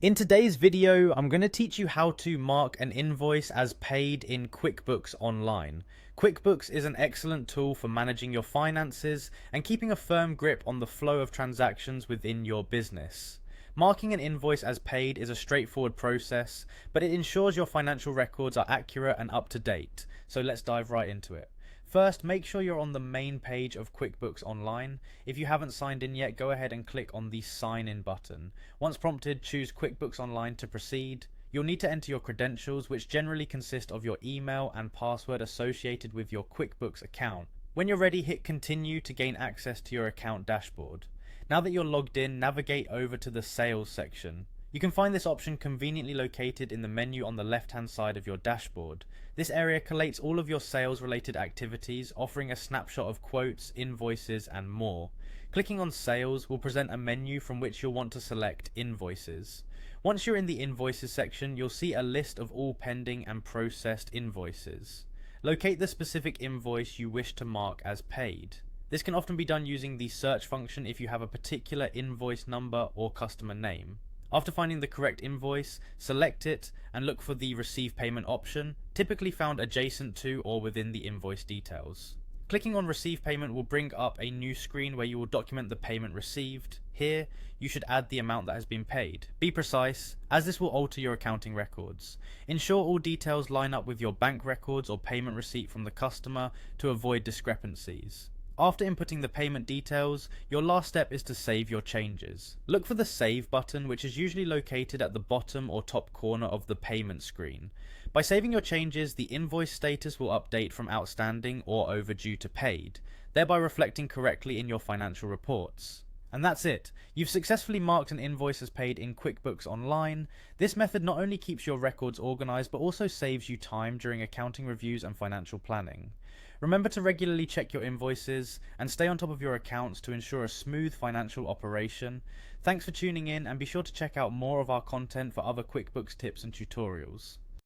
In today's video, I'm going to teach you how to mark an invoice as paid in QuickBooks Online. QuickBooks is an excellent tool for managing your finances and keeping a firm grip on the flow of transactions within your business. Marking an invoice as paid is a straightforward process, but it ensures your financial records are accurate and up to date. So let's dive right into it. First, make sure you're on the main page of QuickBooks Online. If you haven't signed in yet, go ahead and click on the Sign In button. Once prompted, choose QuickBooks Online to proceed. You'll need to enter your credentials, which generally consist of your email and password associated with your QuickBooks account. When you're ready, hit Continue to gain access to your account dashboard. Now that you're logged in, navigate over to the Sales section. You can find this option conveniently located in the menu on the left-hand side of your dashboard. This area collates all of your sales-related activities, offering a snapshot of quotes, invoices, and more. Clicking on Sales will present a menu from which you'll want to select Invoices. Once you're in the Invoices section, you'll see a list of all pending and processed invoices. Locate the specific invoice you wish to mark as paid. This can often be done using the search function if you have a particular invoice number or customer name. After finding the correct invoice, select it and look for the Receive Payment option, typically found adjacent to or within the invoice details. Clicking on Receive Payment will bring up a new screen where you will document the payment received. Here, you should add the amount that has been paid. Be precise, as this will alter your accounting records. Ensure all details line up with your bank records or payment receipt from the customer to avoid discrepancies. After inputting the payment details, your last step is to save your changes. Look for the Save button, which is usually located at the bottom or top corner of the payment screen. By saving your changes, the invoice status will update from outstanding or overdue to paid, thereby reflecting correctly in your financial reports. And that's it. You've successfully marked an invoice as paid in QuickBooks Online. This method not only keeps your records organized, but also saves you time during accounting reviews and financial planning. Remember to regularly check your invoices and stay on top of your accounts to ensure a smooth financial operation. Thanks for tuning in, and be sure to check out more of our content for other QuickBooks tips and tutorials.